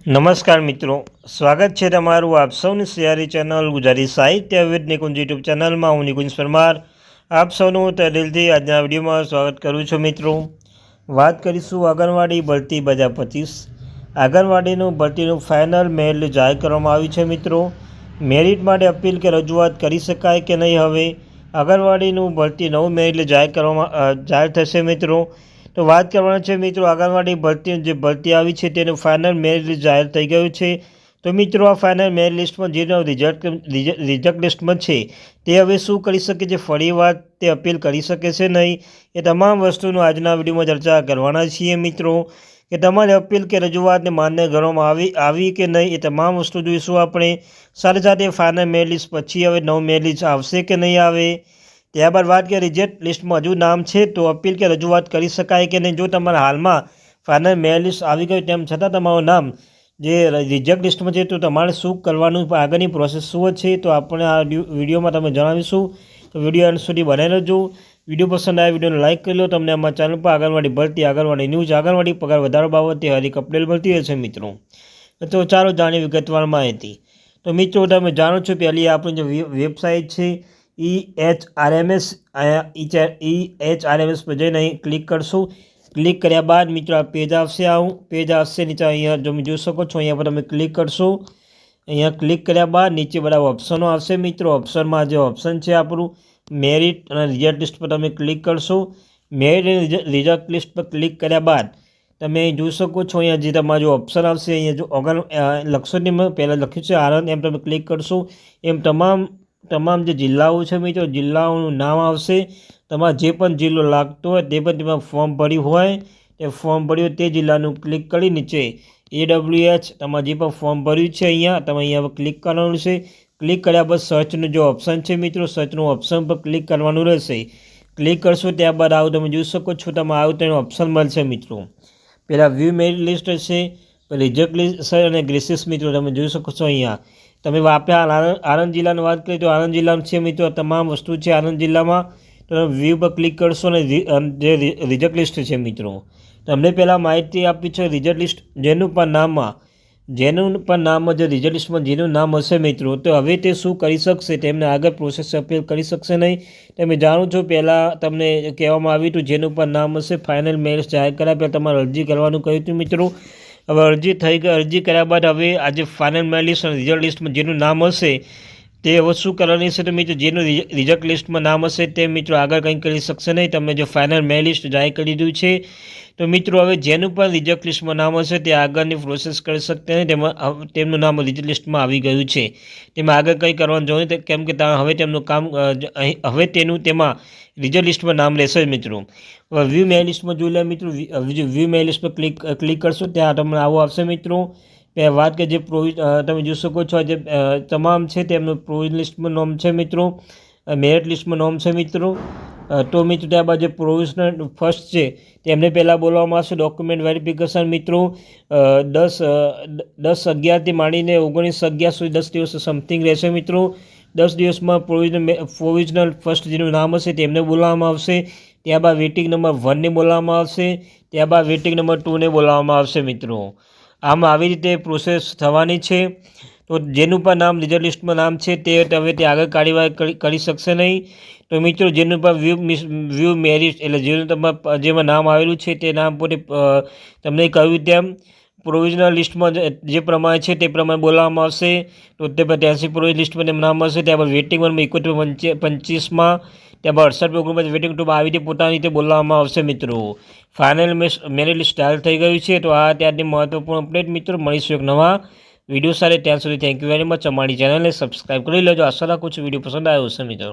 નમસ્કાર મિત્રો, સ્વાગત છે તમારું આપ સૌની સિયારી ચેનલ ગુજરાતી સાહિત્ય વિદ નિકુંજ યુટ્યુબ ચેનલમાં. હું નિકુંજ પરમાર આપ સૌનું દિલથી આજના વિડીયોમાં સ્વાગત કરું છું. મિત્રો, વાત કરીશું આંગણવાડી ભરતી 2025. આંગણવાડીનું ભરતીનું ફાઇનલ મેરિટ જાહેર કરવામાં આવ્યું છે. મિત્રો, મેરિટ માટે અપીલ કે રજૂઆત કરી શકાય કે નહીં? હવે આંગણવાડીનું ભરતી નવું મેરિટ જાહેર થશે. મિત્રો, તો વાત કરવાની છે મિત્રો, આંગણવાડી જે ભરતી આવી છે તેનું ફાઇનલ મેરિટ લિસ્ટ જાહેર થઈ ગયું છે. તો મિત્રો, આ ફાઇનલ મેરિટ લિસ્ટમાં જેનો રિઝલ્ટ લિસ્ટમાં છે તે હવે શું કરી શકે છે? ફરીવાર તે અપીલ કરી શકે છે નહીં? એ તમામ વસ્તુનું આજના વિડીયોમાં ચર્ચા કરવાના છીએ. મિત્રો, કે તમારી અપીલ કે રજૂઆતને માન્ય કરવામાં આવી કે નહીં, એ તમામ વસ્તુ જોઈશું આપણે. સાથે સાથે ફાઇનલ મેરિટ લિસ્ટ પછી હવે નવું મેરિટ લિસ્ટ આવશે કે નહીં આવે. ત્યારબાદ વાત કરીએ રિઝલ્ટ લિસ્ટમાં હજુ નામ છે તો અપીલ કે રજૂઆત કરી શકાય કે નહીં. જો તમારા હાલમાં ફાઇનલ મેરિટ લિસ્ટ આવી ગયું તેમ છતાં તમારું નામ જે રિઝલ્ટ લિસ્ટમાં છે તો તમારે શું કરવાનું, આગળની પ્રોસેસ શું છે, તો આપણે આ વિડીયોમાં તમે જણાવીશું. તો વિડીયો અંત સુધી બનાવી લેજો. વિડીયો પસંદ આવે વિડીયોને લાઇક કરી લો. તમને અમારા ચેનલ પર આંગણવાડી ભરતી, આંગણવાડી ન્યૂઝ, આંગણવાડી પગાર વધારો બાબતે હરેક અપડેટ મળતી રહેશે. મિત્રો, તો ચાલો જાણીએ વિગતવાર માહિતી. તો મિત્રો, તમે જાણો છો પહેલી આપણી જે વેબસાઇટ છે EHRMS, EHRMS પર જઈને અહીં ક્લિક કરશું. ક્લિક કર્યા બાદ મિત્રો આ પેજ આવશે. પેજ આવશે નીચે અહીંયા તમે જોઈ શકો છો. અહીંયા પર તમે ક્લિક કરશો. અહીંયા ક્લિક કર્યા બાદ નીચે બધા ઓપ્શનો આવશે. મિત્રો, ઓપ્શનમાં જે ઓપ્શન છે આપણું મેરિટ અને રિઝલ્ટ લિસ્ટ પર તમે ક્લિક કરશો. મેરિટ અને રિઝલ્ટ લિસ્ટ પર ક્લિક કર્યા બાદ તમે જોઈ શકો છો અહીંયા જે તમારો જો ઓપ્શન આવશે અહીંયા જો લખશો નહીં, પહેલાં લખ્યું છે આણંદ, એમ તમે ક્લિક કરશો. એમ તમામ જે જિલ્લાઓ છે મિત્રો, જિલ્લાઓનું નામ આવશે. તમારે જે પણ જિલ્લો લાગતો હોય તે પણ તેમાં ફોર્મ ભર્યું હોય તે ફોર્મ ભર્યું તે જિલ્લાનું ક્લિક કરી નીચે AWH તમારે જે પણ ફોર્મ ભર્યું છે અહીંયા તમે અહીંયા પર ક્લિક કરવાનું છે. ક્લિક કર્યા બાદ સર્ચનું જો ઓપ્શન છે મિત્રો, સર્ચનું ઓપ્શન પર ક્લિક કરવાનું રહેશે. ક્લિક કરશો ત્યારબાદ આવું તમે જોઈ શકો છો. તમે આવું તેનું ઓપ્શન મળશે. મિત્રો, પહેલાં વ્યૂ મેરિટ લિસ્ટ હશે, રિઝલ્ટ લિસ્ટ અને ગ્રેસીસ. મિત્રો, તમે જોઈ શકો છો અહીંયા તમે આપણે આણંદ જિલ્લાની વાત કરીએ તો આણંદ જિલ્લાનું છે. મિત્રો, તમામ વસ્તુ છે આણંદ જિલ્લામાં. તો તમે વ્યૂ પર ક્લિક કરશો અને જે રિઝલ્ટ લિસ્ટ છે મિત્રો, તમને પહેલાં માહિતી આપી છે રિઝલ્ટ લિસ્ટ જેનું પણ નામમાં જે રિઝલ્ટ લિસ્ટમાં જેનું નામ હશે મિત્રો, તો હવે તે શું કરી શકશે? તેમને આગળ પ્રોસેસ અપીલ કરી શકશે નહીં. તમે જાણો છો પહેલાં તમને કહેવામાં આવ્યું હતું જેનું પણ નામ હશે ફાઇનલ મેરિટ જાહેર કર્યા પહેલાં તમારે અરજી કરવાનું કહ્યું હતું. મિત્રો, હવે અરજી થઈ ગઈ. અરજી કર્યા બાદ હવે આજે ફાઇનલ મેરિટ લિસ્ટ અને રિઝલ્ટ લિસ્ટમાં જેનું નામ હશે તે હવે શું કરવાની છે? તો મિત્રો, જેનું રિઝલ્ટ લિસ્ટમાં નામ હશે તે મિત્રો આગળ કંઈ કરી શકશે નહીં. તમે જો ફાઇનલ મેરિટ લિસ્ટ જાહેર કરી દીધું છે તો મિત્રો હવે જેનું પણ રિઝલ્ટ લિસ્ટમાં નામ હશે તે આગળની પ્રોસેસ કરી શકते નહીં. તેમનું નામ રિઝલ્ટ લિસ્ટમાં આવી ગયું છે. તેમાં આગળ કંઈ કરવાનું જોઈએ નહીં, કેમ કે હવે તેમનું કામ હવે તેમાં રિઝલ્ટ લિસ્ટમાં નામ રહેશે. મિત્રો, વ્યૂ મેરિટ લિસ્ટમાં જોઈ લે. મિત્રો, વ્યૂ મેરિટ લિસ્ટ પર ક્લિક કરશો ત્યાં તમને આવું આવશે. મિત્રો, વાત કે જે તમે જોઈ શકો છો જે તમામ છે તેમનું પ્રોવિઝન લિસ્ટમાં નામ છે. મિત્રો, મેરિટ લિસ્ટમાં નામ છે. મિત્રો, તો મિત્રો ત્યારબાદ જે પ્રોવિઝનલ ફર્સ્ટ છે તેમને પહેલાં બોલવામાં આવશે ડોક્યુમેન્ટ વેરિફિકેશન. મિત્રો, 10/11થી માંડીને 19/11 સુધી 10 દિવસ સમથિંગ રહેશે. મિત્રો, 10 દિવસમાં પ્રોવિઝનલ ફર્સ્ટ જેનું નામ હશે તેમને બોલાવવામાં આવશે. ત્યારબાદ વેઇટિંગ નંબર 1ને બોલાવવામાં આવશે. ત્યારબાદ વેઇટિંગ નંબર 2ને બોલાવવામાં આવશે. મિત્રો, આમ આવી રીતે પ્રોસેસ થવાની છે. તો જેનું પણ નામ રિઝલ્ટ લિસ્ટમાં નામ છે તે હવે તે આગળ કાર્યવાહી કરી શકશે નહીં. તો મિત્રો, જેનું પણ વ્યૂ મેરિટ એટલે જેનું જેમાં નામ આવેલું છે તે નામ પોતે તમને કહ્યું તેમ પ્રોવિઝનલ લિસ્ટમાં જે પ્રમાણે છે તે પ્રમાણે બોલાવવામાં આવશે. તો તે 83 પ્રોવિઝનલ લિસ્ટમાં તેમ નામ હશે. ત્યારબાદ વેઇટિંગ 1 7125માં, ત્યારબાદ 68 ઓગણપચાસ વેઇટિંગ 2માં આવી રીતે પોતાની રીતે બોલાવવામાં આવશે. મિત્રો, ફાઇનલ મેરિટ લિસ્ટ જાહેર થઈ ગયું છે. તો આ ત્યારની મહત્વપૂર્ણ અપડેટ. મિત્રો, મળીશું એક નવા વિડીયો સાથે. ત્યાં સુધી થેન્ક યુ વેરી મચ. અમારી ચેનલને સબસ્ક્રાઈબ કરી લેજો. આશા રાખું છું વિડીયો પસંદ આવ્યો હશે. મિત્રો.